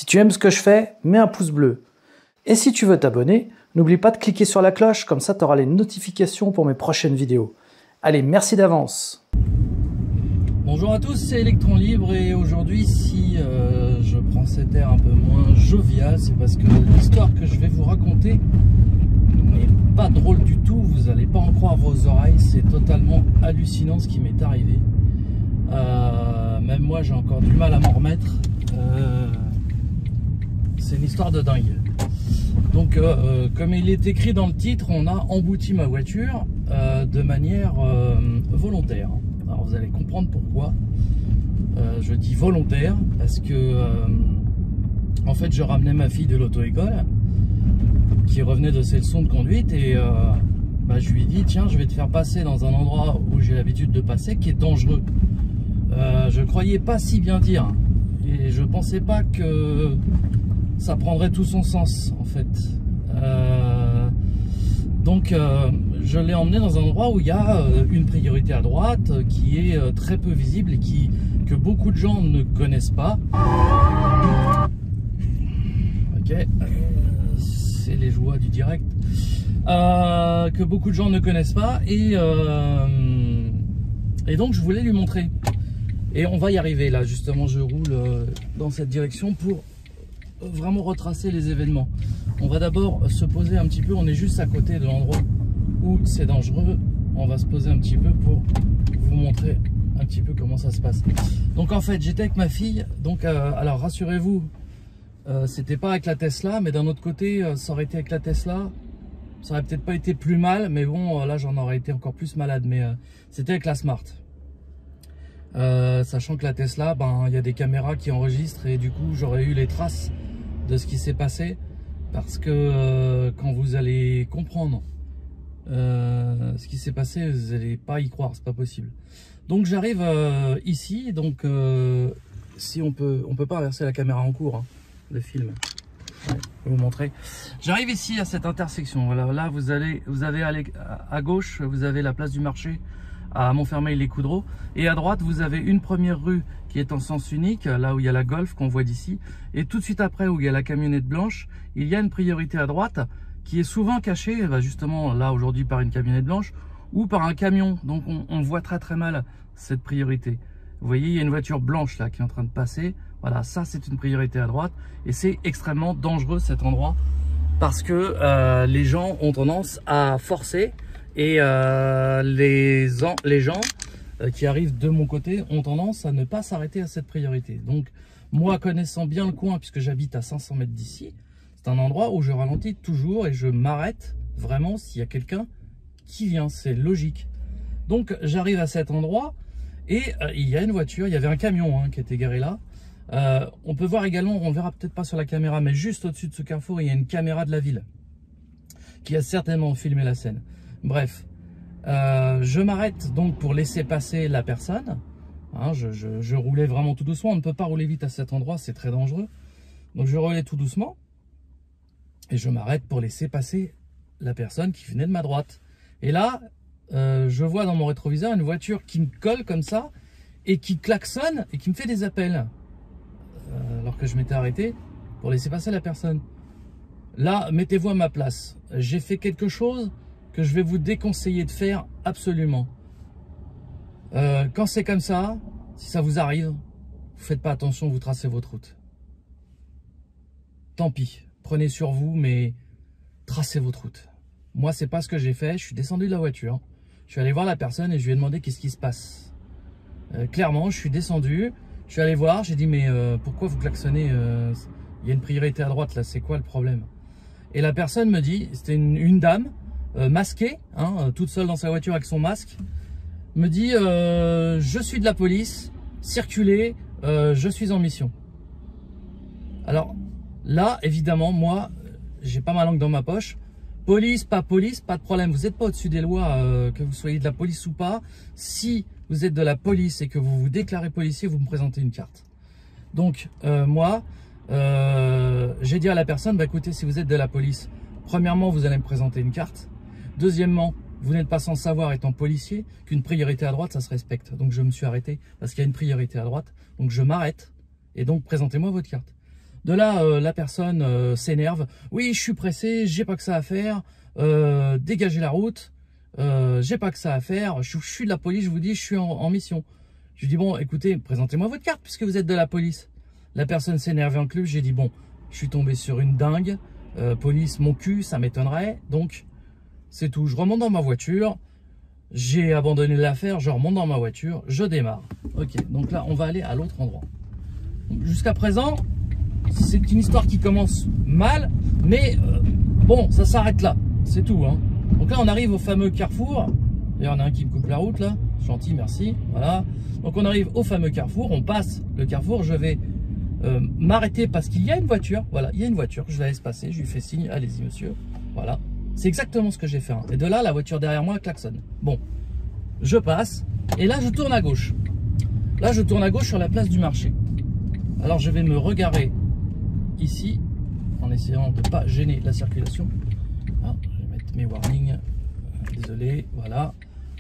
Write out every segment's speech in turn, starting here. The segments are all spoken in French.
tu aimes ce que je fais, mets un pouce bleu. Et si tu veux t'abonner, n'oublie pas de cliquer sur la cloche, comme ça tu auras les notifications pour mes prochaines vidéos. Allez, merci d'avance. Bonjour à tous, c'est Electron Libre et aujourd'hui si je prends cet air un peu moins jovial, c'est parce que l'histoire que je vais vous raconter n'est pas drôle du tout, vous n'allez pas en croire vos oreilles, c'est totalement hallucinant ce qui m'est arrivé. Même moi j'ai encore du mal à m'en remettre, c'est une histoire de dingue. Donc comme il est écrit dans le titre, on a embouti ma voiture de manière volontaire. Alors vous allez comprendre pourquoi je dis volontaire, parce que en fait je ramenais ma fille de l'auto-école qui revenait de ses leçons de conduite et je lui ai dit tiens, je vais te faire passer dans un endroit où j'ai l'habitude de passer qui est dangereux. Je croyais pas si bien dire et je pensais pas que ça prendrait tout son sens en fait. Donc je l'ai emmené dans un endroit où il y a une priorité à droite qui est très peu visible et que beaucoup de gens ne connaissent pas. Ok, c'est les joies du direct. Que beaucoup de gens ne connaissent pas et donc je voulais lui montrer. Et on va y arriver là, justement je roule dans cette direction pour vraiment retracer les événements. On va d'abord se poser un petit peu, on est juste à côté de l'endroit où c'est dangereux. On va se poser un petit peu pour vous montrer un petit peu comment ça se passe. Donc en fait j'étais avec ma fille, donc alors rassurez-vous, c'était pas avec la Tesla, mais d'un autre côté ça aurait été avec la Tesla, ça aurait peut-être pas été plus mal, mais bon là j'en aurais été encore plus malade, mais c'était avec la Smart. Sachant que la Tesla, il y a des caméras qui enregistrent et du coup j'aurais eu les traces de ce qui s'est passé, parce que quand vous allez comprendre ce qui s'est passé, vous n'allez pas y croire, c'est pas possible. Donc j'arrive ici, donc si on peut pas inverser la caméra en cours, hein, le film. Ouais, je vais vous montrer. J'arrive ici à cette intersection. Voilà, là vous avez à gauche, vous avez la place du marché à Montfermeil-les-Coudreaux, et à droite vous avez une première rue qui est en sens unique, là où il y a la Golf qu'on voit d'ici, et tout de suite après où il y a la camionnette blanche, il y a une priorité à droite qui est souvent cachée, justement là aujourd'hui par une camionnette blanche ou par un camion, donc on voit très mal cette priorité. Vous voyez, il y a une voiture blanche là qui est en train de passer, voilà, ça c'est une priorité à droite, et c'est extrêmement dangereux cet endroit parce que les gens ont tendance à forcer. Et les gens qui arrivent de mon côté ont tendance à ne pas s'arrêter à cette priorité. Donc moi, connaissant bien le coin, puisque j'habite à 500 mètres d'ici, c'est un endroit où je ralentis toujours et je m'arrête vraiment s'il y a quelqu'un qui vient, c'est logique. Donc j'arrive à cet endroit et il y a une voiture, il y avait un camion qui était garé là. On peut voir également, on verra peut-être pas sur la caméra, mais juste au-dessus de ce carrefour, il y a une caméra de la ville qui a certainement filmé la scène. Bref, je m'arrête donc pour laisser passer la personne. Je roulais vraiment tout doucement. On ne peut pas rouler vite à cet endroit, c'est très dangereux. Donc je roulais tout doucement et je m'arrête pour laisser passer la personne qui venait de ma droite. Et là, je vois dans mon rétroviseur une voiture qui me colle comme ça et qui klaxonne et qui me fait des appels. Alors que je m'étais arrêté pour laisser passer la personne. Là, mettez-vous à ma place. J'ai fait quelque chose que je vais vous déconseiller de faire absolument. Quand c'est comme ça, si ça vous arrive, vous faites pas attention, vous tracez votre route. Tant pis, prenez sur vous, mais tracez votre route. Moi, c'est pas ce que j'ai fait. Je suis descendu de la voiture, je suis allé voir la personne et je lui ai demandé qu'est-ce qui se passe. Clairement, je suis descendu, je suis allé voir, j'ai dit mais pourquoi vous klaxonnez, il y a une priorité à droite là, c'est quoi le problème? Et la personne me dit, c'était une dame, masquée, toute seule dans sa voiture avec son masque, me dit je suis de la police, circulez, je suis en mission. Alors là évidemment moi j'ai pas ma langue dans ma poche. Police, pas de problème, vous n'êtes pas au-dessus des lois, que vous soyez de la police ou pas. Si vous êtes de la police et que vous vous déclarez policier, vous me présentez une carte. Donc moi j'ai dit à la personne, écoutez, si vous êtes de la police, premièrement vous allez me présenter une carte. Deuxièmement, vous n'êtes pas sans savoir, étant policier, qu'une priorité à droite, ça se respecte. Donc je me suis arrêté parce qu'il y a une priorité à droite. Donc je m'arrête et donc présentez-moi votre carte. De là, la personne s'énerve. Oui, je suis pressé, j'ai pas que ça à faire. Dégagez la route. J'ai pas que ça à faire. Je suis de la police, je vous dis, je suis en mission. Je lui dis, bon, écoutez, présentez-moi votre carte puisque vous êtes de la police. La personne s'est énervée en club. J'ai dit, bon, je suis tombé sur une dingue. Police, mon cul, ça m'étonnerait. Donc, c'est tout. Je remonte dans ma voiture. J'ai abandonné l'affaire. Je remonte dans ma voiture. Je démarre. Ok, donc là, on va aller à l'autre endroit. Jusqu'à présent, c'est une histoire qui commence mal, mais bon, ça s'arrête là. C'est tout. Hein. Donc là, on arrive au fameux carrefour. Il y en a un qui me coupe la route là. Gentil, merci. Voilà. Donc on arrive au fameux carrefour. On passe le carrefour. Je vais m'arrêter parce qu'il y a une voiture. Voilà, il y a une voiture. Je la laisse passer. Je lui fais signe. Allez-y, monsieur. Voilà. C'est exactement ce que j'ai fait. Hein. Et de là, la voiture derrière moi klaxonne. Bon, je passe. Et là, je tourne à gauche. Là, je tourne à gauche sur la place du marché. Alors, je vais me regarer ici en essayant de ne pas gêner la circulation. Ah, je vais mettre mes warnings. Désolé, voilà.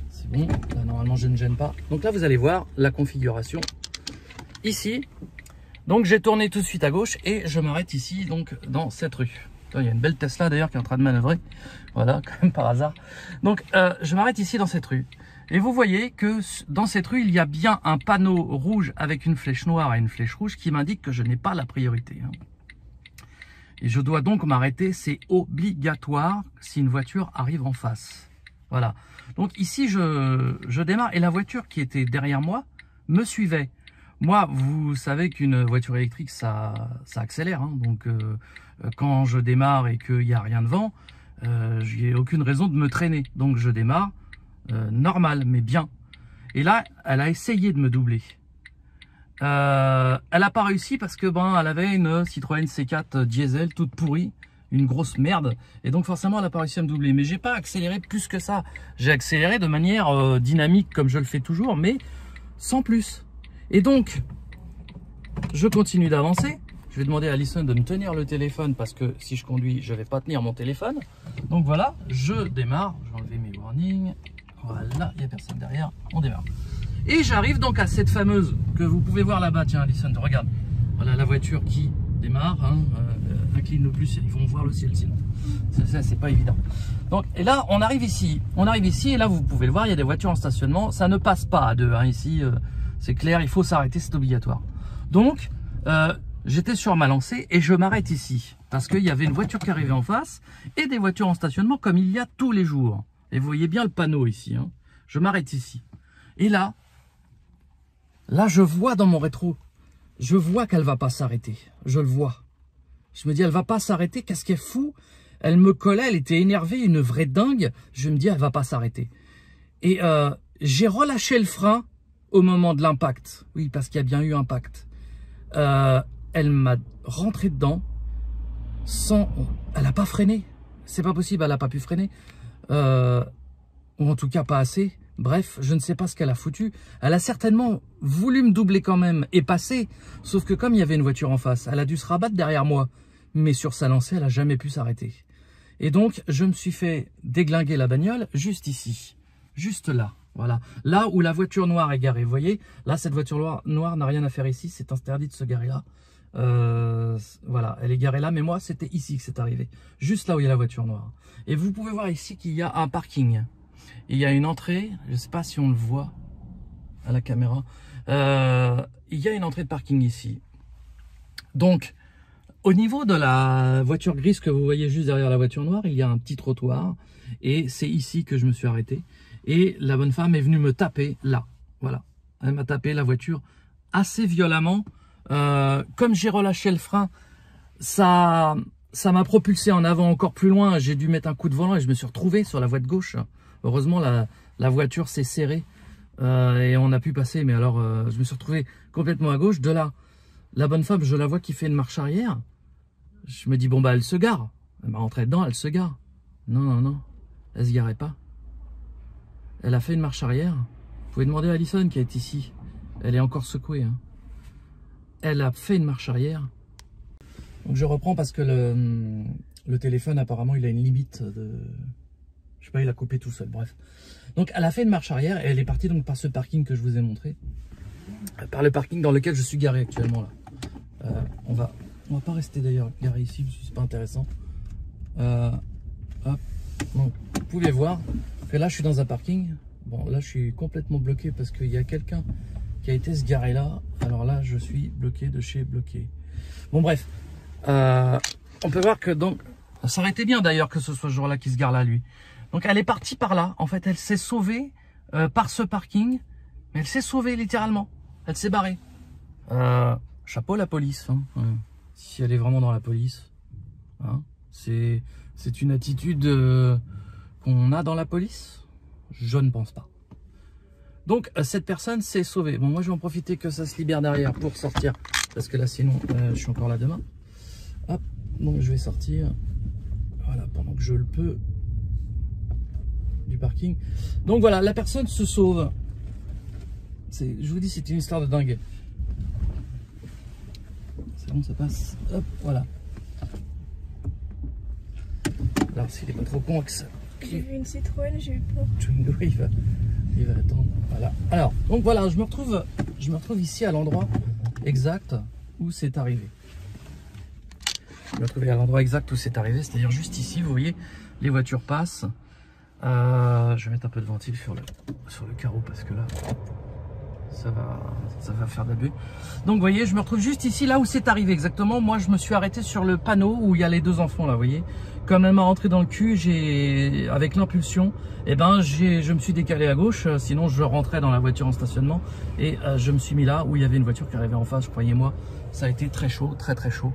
C'est bon. Là, normalement, je ne gêne pas. Donc là, vous allez voir la configuration ici. Donc, j'ai tourné tout de suite à gauche et je m'arrête ici, donc, dans cette rue. Il y a une belle Tesla d'ailleurs qui est en train de manœuvrer. Voilà, comme par hasard. Donc, je m'arrête ici dans cette rue. Et vous voyez que dans cette rue, il y a bien un panneau rouge avec une flèche noire et une flèche rouge qui m'indique que je n'ai pas la priorité. Hein. Et je dois donc m'arrêter, c'est obligatoire si une voiture arrive en face. Voilà. Donc ici, je démarre et la voiture qui était derrière moi me suivait. Moi, vous savez qu'une voiture électrique, ça accélère. Hein. Donc, quand je démarre et qu'il n'y a rien devant, j'ai aucune raison de me traîner. Donc, je démarre. Normal, mais bien. Et là, elle a essayé de me doubler. Elle n'a pas réussi parce que elle avait une Citroën C4 diesel toute pourrie, une grosse merde. Et donc forcément, elle n'a pas réussi à me doubler. Mais j'ai pas accéléré plus que ça. J'ai accéléré de manière dynamique comme je le fais toujours, mais sans plus. Et donc, je continue d'avancer. Je vais demander à Alison de me tenir le téléphone parce que si je conduis, je ne vais pas tenir mon téléphone. Donc voilà, je démarre. Je vais enlever mes warnings. Voilà, il n'y a personne derrière, on démarre. Et j'arrive donc à cette fameuse que vous pouvez voir là-bas. Tiens, Alison, regarde. Voilà la voiture qui démarre. Hein, incline le plus, ils vont voir le ciel sinon. Ça, c'est pas évident. Donc, et là, on arrive ici. Et là, vous pouvez le voir, il y a des voitures en stationnement. Ça ne passe pas à deux. Hein, ici, c'est clair, il faut s'arrêter, c'est obligatoire. Donc, j'étais sur ma lancée et je m'arrête ici. Parce qu'il y avait une voiture qui arrivait en face et des voitures en stationnement comme il y a tous les jours. Et vous voyez bien le panneau ici. Hein. Je m'arrête ici. Et là, je vois dans mon rétro, je vois qu'elle va pas s'arrêter. Je le vois. Je me dis, elle va pas s'arrêter. Qu'est-ce qu'elle fout? Elle me collait, elle était énervée, une vraie dingue. Je me dis, elle va pas s'arrêter. Et j'ai relâché le frein au moment de l'impact. Oui, parce qu'il y a bien eu impact. Elle m'a rentré dedans sans... Elle n'a pas freiné. C'est pas possible, elle n'a pas pu freiner. Ou en tout cas pas assez. Bref, je ne sais pas ce qu'elle a foutu. Elle a certainement voulu me doubler quand même et passer. Sauf que comme il y avait une voiture en face, elle a dû se rabattre derrière moi. Mais sur sa lancée, elle n'a jamais pu s'arrêter. Et donc, je me suis fait déglinguer la bagnole juste ici. Juste là. Voilà. Là où la voiture noire est garée. Vous voyez, là, cette voiture noire n'a rien à faire ici. C'est interdit de se garer là. Voilà, elle est garée là. Mais moi, c'était ici que c'est arrivé. Juste là où il y a la voiture noire. Et vous pouvez voir ici qu'il y a un parking. Il y a une entrée. Je ne sais pas si on le voit à la caméra. Il y a une entrée de parking ici. Donc, au niveau de la voiture grise que vous voyez juste derrière la voiture noire, il y a un petit trottoir. Et c'est ici que je me suis arrêté. Et la bonne femme est venue me taper là. Voilà. Elle m'a tapé la voiture assez violemment. Comme j'ai relâché le frein, ça m'a propulsé en avant encore plus loin. J'ai dû mettre un coup de volant et je me suis retrouvé sur la voie de gauche. Heureusement, la voiture s'est serrée et on a pu passer. Mais alors, je me suis retrouvé complètement à gauche. De là, la bonne femme, je la vois qui fait une marche arrière. Je me dis, bon, bah, elle se gare. Elle m'a rentré dedans, elle se gare. Non, non, non. Elle se garait pas. Elle a fait une marche arrière. Vous pouvez demander à Alison qui est ici. Elle est encore secouée. Hein. Elle a fait une marche arrière. Donc je reprends parce que le téléphone, apparemment, il a une limite de... Je sais pas, il a coupé tout seul, bref. Donc elle a fait une marche arrière et elle est partie donc par ce parking que je vous ai montré. Par le parking dans lequel je suis garé actuellement là. On va On va pas rester d'ailleurs garé ici, parce que c'est pas intéressant. Hop. Donc, vous pouvez voir que là, je suis dans un parking. Bon, là, je suis complètement bloqué parce qu'il y a quelqu'un qui a été se garer là. Alors là, je suis bloqué de chez bloqué. Bon, bref. On peut voir que donc, ça aurait été bien d'ailleurs que ce soit ce jour-là qui se gare là, lui. Donc, elle est partie par là. En fait, elle s'est sauvée par ce parking. Mais elle s'est sauvée littéralement. Elle s'est barrée. Chapeau la police. Hein. Si elle est vraiment dans la police. Hein. C'est une attitude qu'on a dans la police? Je ne pense pas. Donc, cette personne s'est sauvée. Bon, moi, je vais en profiter que ça se libère derrière pour sortir. Parce que là, sinon, je suis encore là demain. Hop, donc je vais sortir. Voilà, pendant que je le peux. Du parking. Donc, voilà, la personne se sauve. Je vous dis, c'est une histoire de dingue. C'est bon, ça passe. Hop, voilà. Alors, s'il n'est pas trop con que ça. J'ai vu une Citroën, j'ai eu peur. Twingo, il va attendre. Voilà. Alors, donc voilà, je me retrouve ici à l'endroit exact où c'est arrivé. Je me retrouve à l'endroit exact où c'est arrivé, c'est-à-dire juste ici, vous voyez, les voitures passent. Je vais mettre un peu de ventile sur le carreau parce que là, ça va faire de la buée. Donc, vous voyez, je me retrouve juste ici, là où c'est arrivé exactement. Moi, je me suis arrêté sur le panneau où il y a les deux enfants, là, vous voyez. Comme elle m'a rentré dans le cul, avec l'impulsion, eh ben, je me suis décalé à gauche, sinon je rentrais dans la voiture en stationnement et je me suis mis là où il y avait une voiture qui arrivait en face, croyez-moi, ça a été très chaud, très très chaud.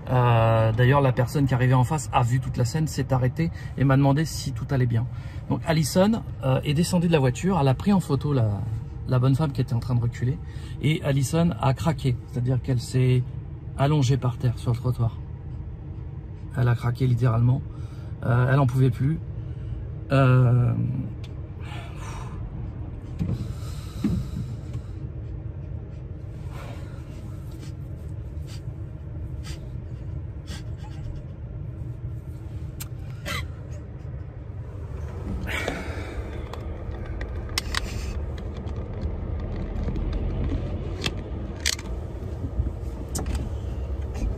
D'ailleurs, la personne qui arrivait en face a vu toute la scène, s'est arrêtée et m'a demandé si tout allait bien. Donc, Alison est descendue de la voiture, elle a pris en photo la bonne femme qui était en train de reculer et Alison a craqué, c'est-à-dire qu'elle s'est allongée par terre sur le trottoir. Elle a craqué littéralement. Elle n'en pouvait plus.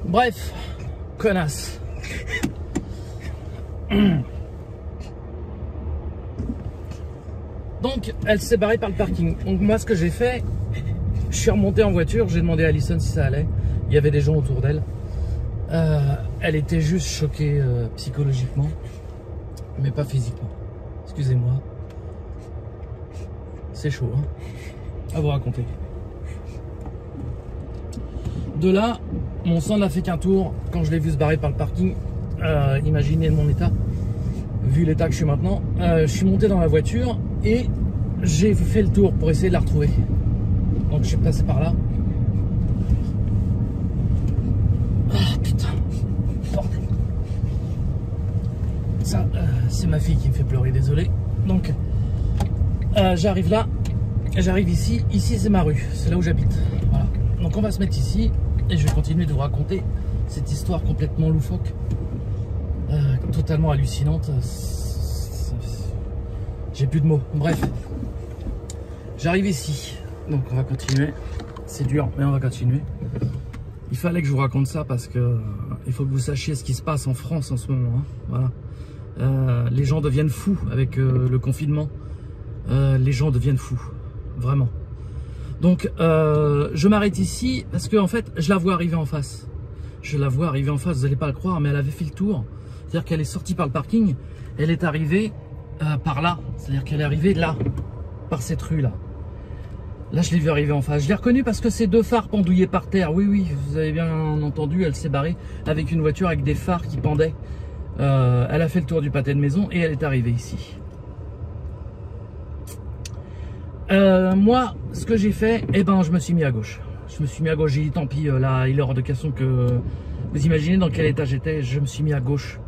Bref, connasse. Donc, elle s'est barrée par le parking. Donc, moi, ce que j'ai fait, je suis remonté en voiture. J'ai demandé à Alison si ça allait. Il y avait des gens autour d'elle. Elle était juste choquée psychologiquement, mais pas physiquement. Excusez-moi. C'est chaud, hein, à vous raconter. De là, mon sang n'a fait qu'un tour quand je l'ai vu se barrer par le parking. Imaginez mon état, vu l'état que je suis maintenant. Je suis monté dans la voiture et j'ai fait le tour pour essayer de la retrouver. Donc je suis passé par là. Ah putain, bordel. Ça, c'est ma fille qui me fait pleurer, désolé. Donc, j'arrive là, j'arrive ici. Ici, c'est ma rue, c'est là où j'habite. Voilà. Donc on va se mettre ici et je vais continuer de vous raconter cette histoire complètement loufoque. Totalement hallucinante. J'ai plus de mots. Bref, j'arrive ici. Donc on va continuer. C'est dur, mais on va continuer. Il fallait que je vous raconte ça parce que il faut que vous sachiez ce qui se passe en France en ce moment. Hein. Voilà. Les gens deviennent fous avec le confinement. Les gens deviennent fous, vraiment. Donc je m'arrête ici parce que en fait, je la vois arriver en face. Je la vois arriver en face. Vous n'allez pas le croire, mais elle avait fait le tour. C'est-à-dire qu'elle est sortie par le parking, elle est arrivée par là. C'est-à-dire qu'elle est arrivée là, par cette rue-là. Là, je l'ai vue arriver en face. Je l'ai reconnue parce que c'est deux phares pendouillés par terre. Oui, oui, vous avez bien entendu, elle s'est barrée avec une voiture avec des phares qui pendaient. Elle a fait le tour du pâté de maison et elle est arrivée ici. Moi, ce que j'ai fait, eh ben, je me suis mis à gauche. Je me suis mis à gauche, j'ai dit tant pis, là, il est hors de question que... Vous imaginez dans quel état j'étais? Je me suis mis à gauche,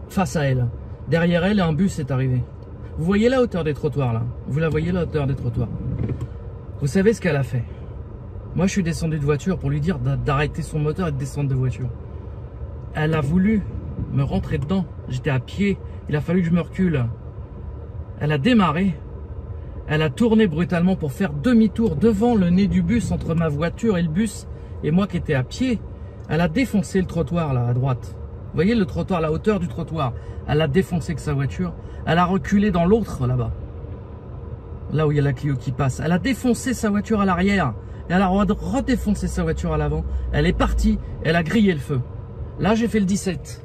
face à elle. Derrière elle, un bus est arrivé. Vous voyez la hauteur des trottoirs, là? Vous la voyez, la hauteur des trottoirs? Vous savez ce qu'elle a fait? Moi, je suis descendu de voiture pour lui dire d'arrêter son moteur et de descendre de voiture. Elle a voulu me rentrer dedans. J'étais à pied, il a fallu que je me recule. Elle a démarré. Elle a tourné brutalement pour faire demi-tour devant le nez du bus, entre ma voiture et le bus, et moi qui étais à pied. Elle a défoncé le trottoir là à droite. Vous voyez le trottoir, la hauteur du trottoir. Elle a défoncé que sa voiture. Elle a reculé dans l'autre là-bas. Là où il y a la Clio qui passe. Elle a défoncé sa voiture à l'arrière. Et elle a redéfoncé sa voiture à l'avant. Elle est partie. Elle a grillé le feu. Là, j'ai fait le 17.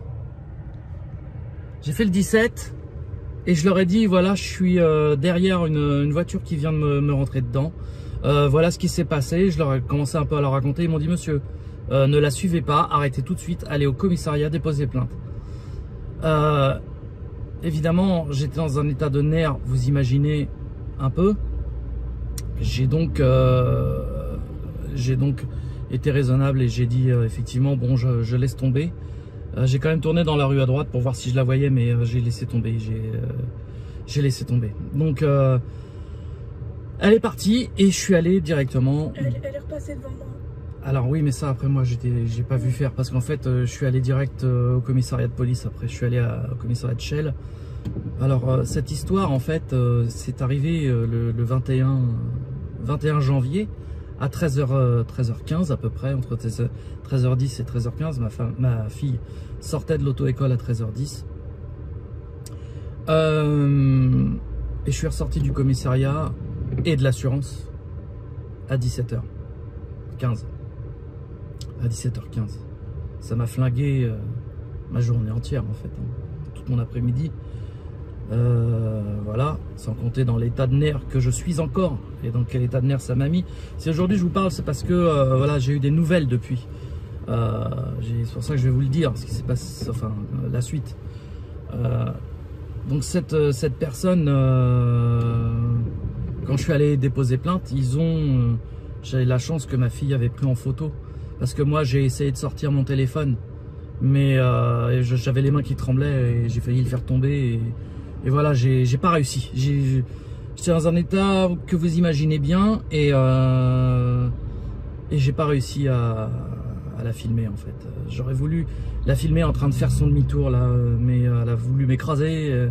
J'ai fait le 17. Et je leur ai dit, voilà, je suis derrière une voiture qui vient de me rentrer dedans. Voilà ce qui s'est passé. Je leur ai commencé un peu à leur raconter. Ils m'ont dit, monsieur, ne la suivez pas. Arrêtez tout de suite. Allez au commissariat, déposez plainte. Évidemment, j'étais dans un état de nerfs. Vous imaginez un peu. J'ai donc été raisonnable et j'ai dit effectivement, bon, je laisse tomber. J'ai quand même tourné dans la rue à droite pour voir si je la voyais, mais j'ai laissé tomber. J'ai laissé tomber. Donc, elle est partie et je suis allé directement. Elle est repassée devant moi. Alors oui, mais ça après moi j'ai pas vu faire parce qu'en fait je suis allé direct au commissariat de police. Après je suis allé au commissariat de Chelles. Alors cette histoire en fait c'est arrivé le 21 janvier à 13h15 à peu près, entre 13h10 et 13h15. Ma fille sortait de l'auto-école à 13h10. Et je suis ressorti du commissariat et de l'assurance à 17h15. À 17h15. Ça m'a flingué ma journée entière en fait, hein. Tout mon après-midi. Voilà, sans compter dans l'état de nerfs que je suis encore. Et dans quel état de nerfs ça m'a mis. Si aujourd'hui je vous parle, c'est parce que voilà, j'ai eu des nouvelles depuis. C'est pour ça que je vais vous le dire, ce qui s'est passé, enfin la suite. Donc cette personne, quand je suis allé déposer plainte, j'avais la chance que ma fille avait pris en photo. Parce que moi j'ai essayé de sortir mon téléphone, mais j'avais les mains qui tremblaient et j'ai failli le faire tomber. Et voilà, j'ai pas réussi. J'étais dans un état que vous imaginez bien et j'ai pas réussi à la filmer en fait. J'aurais voulu la filmer en train de faire son demi-tour là, mais elle a voulu m'écraser. Un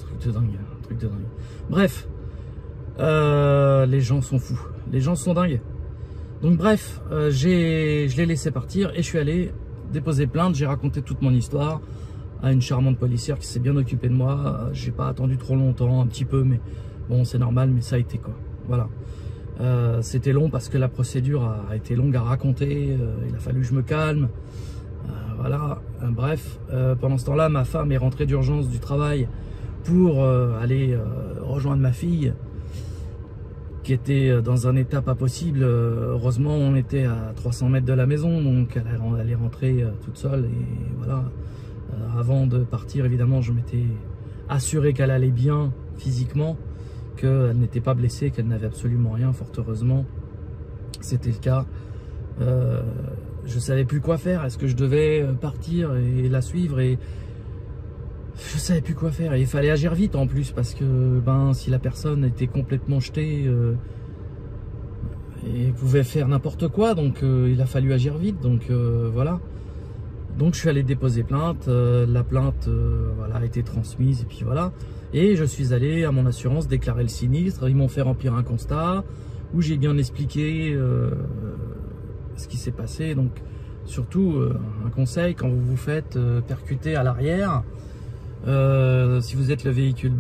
truc de dingue, un truc de dingue. Bref, les gens sont fous, les gens sont dingues. Donc bref, je l'ai laissé partir et je suis allé déposer plainte. J'ai raconté toute mon histoire à une charmante policière qui s'est bien occupée de moi. J'ai pas attendu trop longtemps, un petit peu, mais bon, c'est normal, mais ça a été quoi. Voilà. C'était long parce que la procédure a été longue à raconter. Il a fallu que je me calme. Voilà. Bref, pendant ce temps-là, ma femme est rentrée d'urgence du travail pour aller rejoindre ma fille, qui était dans un état pas possible. Heureusement, on était à 300 mètres de la maison, donc elle est rentrée toute seule. Et voilà. Avant de partir, évidemment, je m'étais assuré qu'elle allait bien physiquement, qu'elle n'était pas blessée, qu'elle n'avait absolument rien, fort heureusement. C'était le cas. Je savais plus quoi faire. Est-ce que je devais partir et la suivre? Et je savais plus quoi faire. Et il fallait agir vite en plus, parce que si la personne était complètement jetée et pouvait faire n'importe quoi, donc il a fallu agir vite. Donc voilà. Donc je suis allé déposer plainte, la plainte voilà, a été transmise et puis voilà. Et je suis allé à mon assurance déclarer le sinistre. Ils m'ont fait remplir un constat où j'ai bien expliqué ce qui s'est passé. Donc surtout un conseil, quand vous vous faites percuter à l'arrière, si vous êtes le véhicule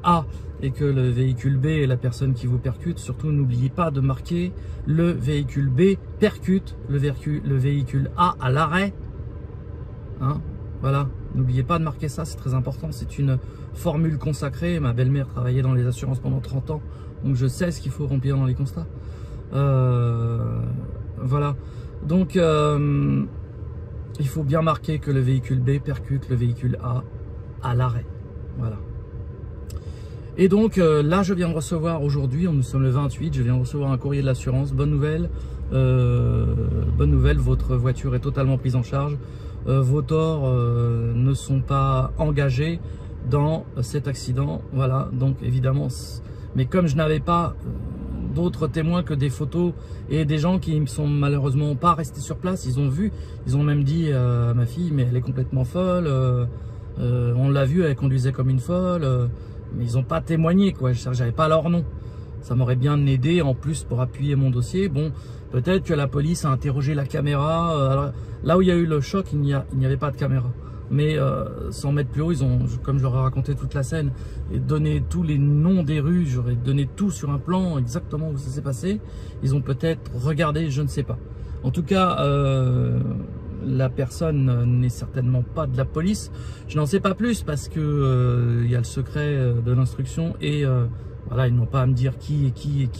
A et que le véhicule B est la personne qui vous percute, surtout n'oubliez pas de marquer le véhicule B percute le véhicule A à l'arrêt. Hein, voilà, n'oubliez pas de marquer ça, c'est très important. C'est une formule consacrée. Ma belle-mère travaillait dans les assurances pendant 30 ans, donc je sais ce qu'il faut remplir dans les constats. Voilà, donc il faut bien marquer que le véhicule B percute le véhicule A à l'arrêt. Voilà. Et donc là, je viens de recevoir aujourd'hui, nous sommes le 28, je viens de recevoir un courrier de l'assurance. Bonne nouvelle, votre voiture est totalement prise en charge. Vos torts ne sont pas engagés dans cet accident. Voilà, donc évidemment, mais comme je n'avais pas d'autres témoins que des photos et des gens qui ne sont malheureusement pas restés sur place, ils ont vu, ils ont même dit à ma fille, mais elle est complètement folle, on l'a vu, elle conduisait comme une folle, mais ils n'ont pas témoigné, quoi. J'avais pas leur nom. Ça m'aurait bien aidé en plus pour appuyer mon dossier. Bon, Peut-être que la police a interrogé la caméra. Alors, là où il y a eu le choc, il n'y avait pas de caméra. Mais 100 mètres plus haut, ils ont, comme j'aurais raconté toute la scène, et donné tous les noms des rues, j'aurais donné tout sur un plan, exactement où ça s'est passé. Ils ont peut-être regardé, je ne sais pas. En tout cas, la personne n'est certainement pas de la police. Je n'en sais pas plus parce que il y a le secret de l'instruction et voilà, ils n'ont pas à me dire qui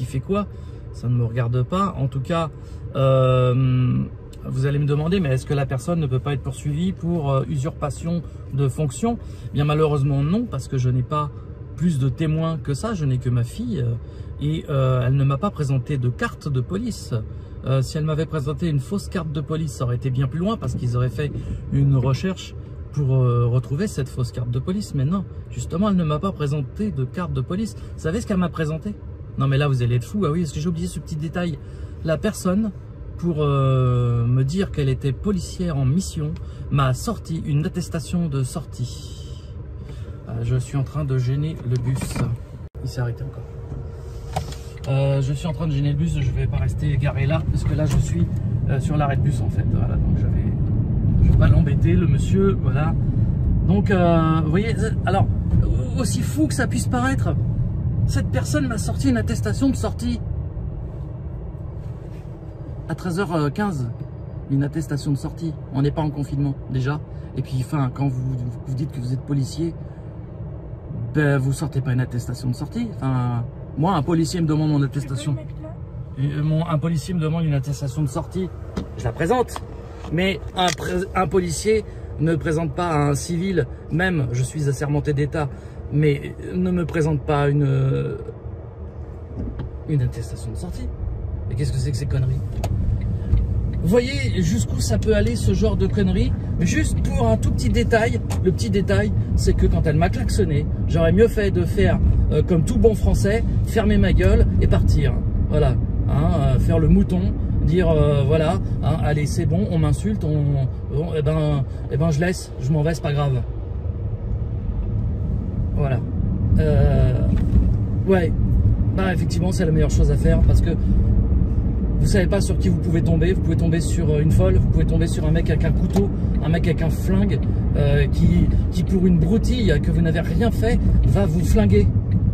fait quoi. Ça ne me regarde pas. En tout cas, vous allez me demander, mais est-ce que la personne ne peut pas être poursuivie pour usurpation de fonction? Bien malheureusement non, parce que je n'ai pas plus de témoins que ça. Je n'ai que ma fille et elle ne m'a pas présenté de carte de police. Si elle m'avait présenté une fausse carte de police, ça aurait été bien plus loin parce qu'ils auraient fait une recherche pour retrouver cette fausse carte de police. Mais non, justement, elle ne m'a pas présenté de carte de police. Vous savez ce qu'elle m'a présenté? Non mais là, vous allez être fou. Ah oui, parce que j'ai oublié ce petit détail. La personne, pour me dire qu'elle était policière en mission, m'a sorti une attestation de sortie. Je suis en train de gêner le bus. Il s'est arrêté encore. Je suis en train de gêner le bus, je ne vais pas rester garé là, parce que là je suis sur l'arrêt de bus en fait. Voilà, donc je ne vais pas l'embêter, le monsieur, voilà. Donc, vous voyez, alors, aussi fou que ça puisse paraître, cette personne m'a sorti une attestation de sortie. À 13h15, une attestation de sortie. On n'est pas en confinement, déjà. Et puis, enfin, quand vous dites que vous êtes policier, ben, vous sortez pas une attestation de sortie. Enfin... Moi, un policier me demande mon attestation. Un policier me demande une attestation de sortie. Je la présente. Mais un policier ne présente pas à un civil, même je suis assermenté d'État, mais ne me présente pas une attestation de sortie. Mais qu'est-ce que c'est que ces conneries? Vous voyez jusqu'où ça peut aller ce genre de conneries? Mais juste pour un tout petit détail, le petit détail, c'est que quand elle m'a klaxonné, j'aurais mieux fait de faire comme tout bon français, fermer ma gueule et partir. Voilà, hein, faire le mouton, dire voilà, hein, allez c'est bon, on m'insulte, bon, eh ben je laisse, je m'en vais, c'est pas grave. Voilà. Ouais, bah effectivement c'est la meilleure chose à faire parce que vous savez pas sur qui vous pouvez tomber sur une folle, vous pouvez tomber sur un mec avec un couteau, un mec avec un flingue qui pour une broutille que vous n'avez rien fait va vous flinguer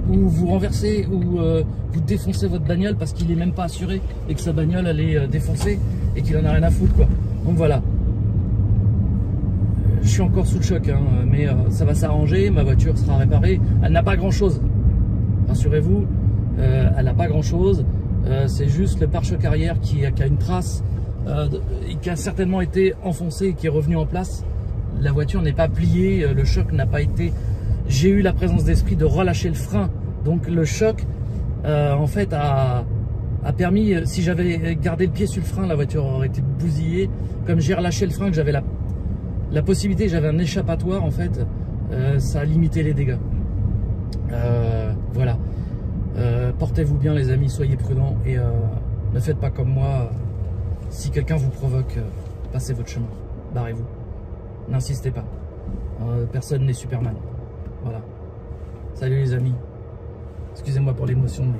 ou vous renverser ou vous défoncer votre bagnole parce qu'il est même pas assuré et que sa bagnole elle est défoncée et qu'il en a rien à foutre quoi. Donc voilà. Je suis encore sous le choc hein, mais ça va s'arranger, ma voiture sera réparée, elle n'a pas grand chose. Rassurez-vous, elle n'a pas grand chose. C'est juste le pare-choc arrière qui a une trace et qui a certainement été enfoncé et qui est revenu en place. La voiture n'est pas pliée, le choc n'a pas été... J'ai eu la présence d'esprit de relâcher le frein. Donc le choc, en fait, a permis... Si j'avais gardé le pied sur le frein, la voiture aurait été bousillée. Comme j'ai relâché le frein, que j'avais la possibilité, j'avais un échappatoire, en fait, ça a limité les dégâts. Voilà. Portez-vous bien les amis, soyez prudents et ne faites pas comme moi. Si quelqu'un vous provoque, passez votre chemin, barrez-vous, n'insistez pas, personne n'est Superman. Voilà, salut les amis, excusez-moi pour l'émotion mais